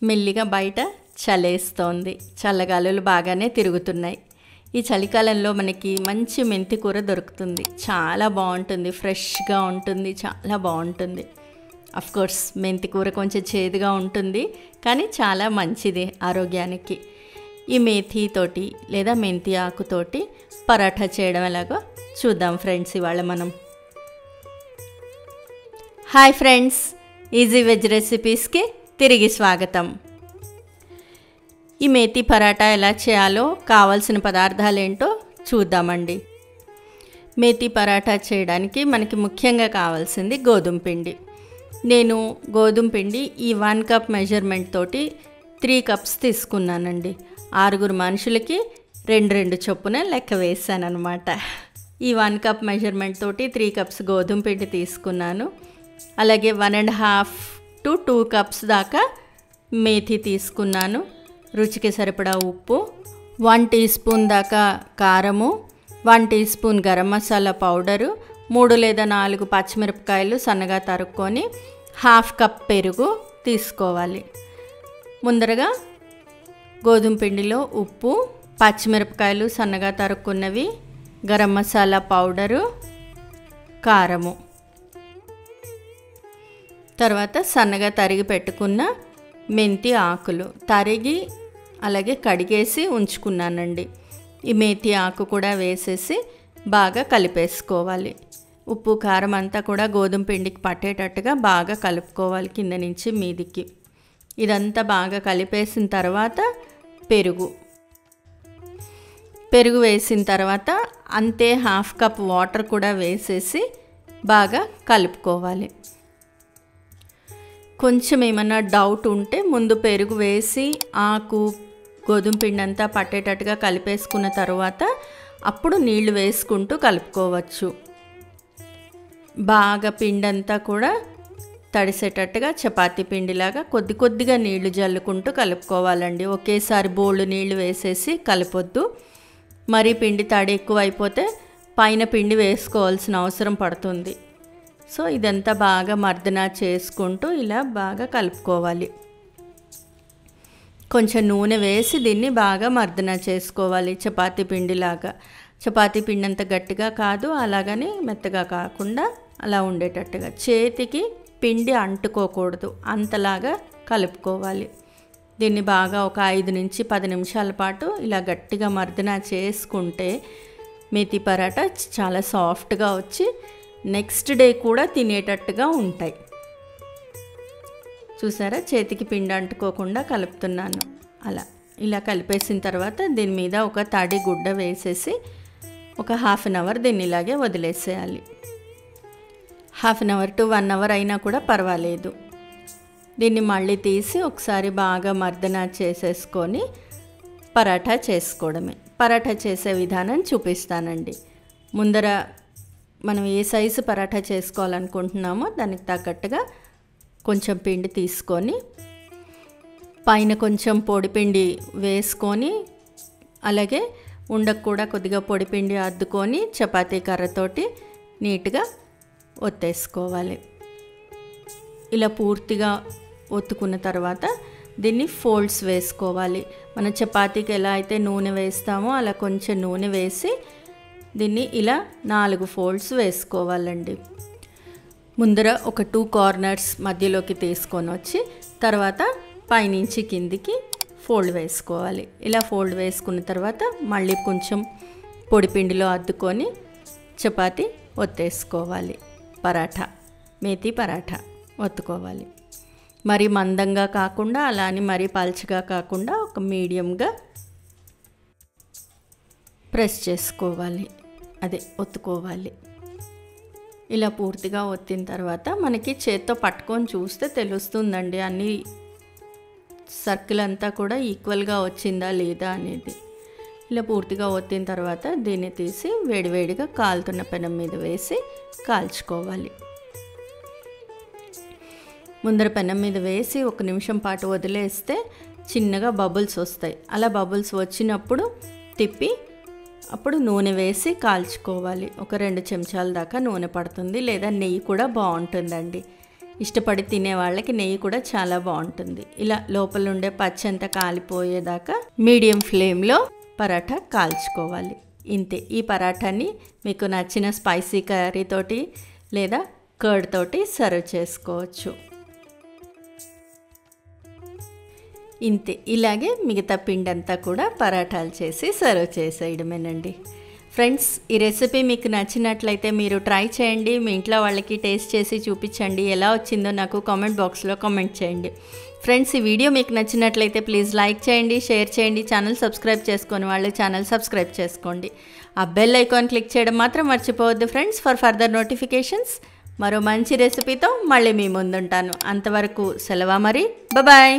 మెల్లిగా బయట చలేస్తోంది, చల్లగాలులు బాగానే తిరుగుతున్నాయి. ఈ చలికాలంలో మనకి మంచి మెంతి కూర దొరుకుతుంది, చాలా బాగుంటుంది, ఫ్రెష్గా ఉంటుంది, చాలా బాగుంటుంది. కోర్స్ మెంతి కూర కొంచెం చేదుగా ఉంటుంది, కానీ చాలా మంచిది ఆరోగ్యానికి. ఈ మేథీతోటి లేదా మెంతి ఆకుతోటి పరాఠా చేయడం ఎలాగో చూద్దాం ఫ్రెండ్స్. ఇవాళ మనం హాయ్ ఫ్రెండ్స్, ఈజీ వెజ్ రెసిపీస్కి తిరిగి స్వాగతం. ఈ మేథీ పరాటా ఎలా చేయాలో కావాల్సిన పదార్థాలు ఏంటో చూద్దామండి. మేథీ పరాటా చేయడానికి మనకి ముఖ్యంగా కావాల్సింది గోధుమ పిండి. నేను గోధుమ పిండి ఈ 1 కప్ మెజర్మెంట్ తోటి 3 కప్స్ తీసుకున్నానండి. 6 మనుషులకి 2 చొప్పున లెక్క వేసానమాట. ఈ 1 కప్ మెజర్మెంట్ తోటి 3 కప్స్ గోధుమ పిండి తీసుకున్నాను. అలాగే 1.5 to 2 కప్స్ దాకా మేథీ తీసుకున్నాను. రుచికి సరిపడా ఉప్పు, 1 టీ స్పూన్ దాకా కారము, 1 teaspoon garam masala powder, 3 లేదా 4 పచ్చిమిరపకాయలు సన్నగా తరుక్కొని 1/2 కప్ పెరుగు తీసుకోవాలి. ముందరగా గోధుమ పిండిలో ఉప్పు, పచ్చిమిరపకాయలు సన్నగా తరుక్కున్నవి, గరం మసాలా పౌడరు, కారము, తర్వాత సన్నగా తరిగి పెట్టుకున్న మెంతి ఆకులు తరిగి అలాగే కడిగేసి ఉంచుకున్నానండి. ఈ మేథీ ఆకు కూడా వేసేసి బాగా కలిపేసుకోవాలి. ఉప్పు కారం అంతా కూడా గోధుమ పిండికి పట్టేటట్టుగా బాగా కలుపుకోవాలి కింద నుంచి మీదికి. ఇదంతా బాగా కలిపేసిన తర్వాత పెరుగు వేసిన తర్వాత అంతే 1/2 కప్ వాటర్ కూడా వేసేసి బాగా కలుపుకోవాలి. కొంచెం ఏమన్నా డౌట్ ఉంటే ముందు పెరుగు వేసి ఆకు గోధుమ పిండి అంతా పట్టేటట్టుగా కలిపేసుకున్న తర్వాత అప్పుడు నీళ్లు వేసుకుంటూ కలుపుకోవచ్చు. బాగా పిండి అంతా కూడా తడిసేటట్టుగా చపాతీ పిండిలాగా కొద్దిగా నీళ్లు జల్లుకుంటూ కలుపుకోవాలండి. ఒకేసారి బోళ్ళు నీళ్లు వేసేసి కలపొద్దు. మరీ పిండి తడి ఎక్కువ అయిపోతే పైన పిండి వేసుకోవాల్సిన అవసరం పడుతుంది. సో ఇదంతా బాగా మర్దన చేసుకుంటూ ఇలా బాగా కలుపుకోవాలి. కొంచెం నూనె వేసి దీన్ని బాగా మర్దన చేసుకోవాలి చపాతీ పిండిలాగా. చపాతీ పిండి అంత గట్టిగా కాదు, అలాగని మెత్తగా కాకుండా అలా ఉండేటట్టుగా. చేతికి పిండి అంటుకోకూడదు, అంతలాగా కలుపుకోవాలి. దీన్ని బాగా ఒక 5 నుంచి 10 నిమిషాల పాటు ఇలా గట్టిగా మర్దన చేసుకుంటే మేథీ పరాటా చాలా సాఫ్ట్గా వచ్చి నెక్స్ట్ డే కూడా తినేటట్టుగా ఉంటాయి. చూసారా, చేతికి పిండి అంటుకోకుండా కలుపుతున్నాను. ఇలా కలిపేసిన తర్వాత దీని మీద ఒక తడి గుడ్డ వేసేసి ఒక 1/2 అవర్ దీన్ని ఇలాగే వదిలేసేయాలి. 1/2 అవర్ to 1 అవర్ అయినా కూడా పర్వాలేదు. దీన్ని మళ్ళీ తీసి ఒకసారి బాగా మర్దన చేసేసుకొని పరాఠా చేసుకోవడమే. పరాఠా చేసే విధానం చూపిస్తానండి. ముందర మనం ఏ సైజు పరాఠా చేసుకోవాలనుకుంటున్నామో దానికి తగ్గట్టుగా కొంచెం పిండి తీసుకొని పైన కొంచెం పొడిపిండి వేసుకొని అలాగే ఉండకు కూడా కొద్దిగా పొడిపిండి అద్దుకొని చపాతీ కర్రతోటి నీట్గా ఒత్తేసుకోవాలి. ఇలా పూర్తిగా ఒత్తుకున్న తర్వాత దీన్ని ఫోల్డ్స్ వేసుకోవాలి. మన చపాతీకి ఎలా అయితే నూనె వేస్తామో అలా కొంచెం నూనె వేసి దీన్ని ఇలా 4 ఫోల్డ్స్ వేసుకోవాలండి. ముందర ఒక 2 కార్నర్స్ మధ్యలోకి తీసుకొని వచ్చి తర్వాత పైనుంచి కిందికి ఫోల్డ్ వేసుకోవాలి. ఇలా ఫోల్డ్ వేసుకున్న తర్వాత మళ్ళీ కొంచెం పొడిపిండిలో అద్దుకొని చపాతీ ఒత్తేసుకోవాలి. పరాఠా, మేథీ పరాఠా ఒత్తుకోవాలి. మరి మందంగా కాకుండా అలా అని మరీ పల్చగా కాకుండా ఒక మీడియంగా ప్రెస్ చేసుకోవాలి, ఒత్తుకోవాలి. ఇలా పూర్తిగా ఒత్తిన తర్వాత మనకి చేత్తో పట్టుకొని చూస్తే తెలుస్తుందండి అన్ని సర్కిల్ అంతా కూడా ఈక్వల్గా వచ్చిందా లేదా అనేది. ఇలా పూర్తిగా ఒత్తిన తర్వాత దీన్ని తీసి వేడివేడిగా కాలుతున్న పెనం మీద వేసి కాల్చుకోవాలి. ముందర పెనం మీద వేసి 1 నిమిషం పాటు వదిలేస్తే చిన్నగా బబుల్స్ వస్తాయి. అలా బబుల్స్ వచ్చినప్పుడు తిప్పి అప్పుడు నూనె వేసి కాల్చుకోవాలి. ఒక 2 చెంచాల దాకా నూనె పడుతుంది, లేదా నెయ్యి కూడా బాగుంటుందండి. ఇష్టపడి తినే వాళ్ళకి నెయ్యి కూడా చాలా బాగుంటుంది. ఇలా లోపల ఉండే పచ్చంతా కాలిపోయేదాకా మీడియం ఫ్లేమ్లో పరాఠా కాల్చుకోవాలి. ఇంతే. ఈ పరాఠాని మీకు నచ్చిన స్పైసీ కర్రీతోటి లేదా కర్డ్ తోటి సర్వ్ చేసుకోవచ్చు. ఇంతే. ఇలాగే మిగతా పిండి అంతా కూడా పరాఠాలు చేసి సర్వ్ చేసేయడమేనండి. ఫ్రెండ్స్, ఈ రెసిపీ మీకు నచ్చినట్లయితే మీరు ట్రై చేయండి. మీ ఇంట్లో వాళ్ళకి టేస్ట్ చేసి చూపించండి. ఎలా వచ్చిందో నాకు కామెంట్ బాక్స్లో కామెంట్ చేయండి. ఫ్రెండ్స్, ఈ వీడియో మీకు నచ్చినట్లయితే ప్లీజ్ లైక్ చేయండి, షేర్ చేయండి. ఛానల్ సబ్స్క్రైబ్ చేసుకొని వాళ్ళు ఛానల్ సబ్స్క్రైబ్ చేసుకోండి. ఆ బెల్ ఐకాన్ క్లిక్ చేయడం మాత్రం మర్చిపోవద్దు ఫ్రెండ్స్, ఫర్ ఫర్దర్ నోటిఫికేషన్స్. మరో మంచి రెసిపీతో మళ్ళీ మీ ముందుంటాను. అంతవరకు సెలవు మరి. బాయ్.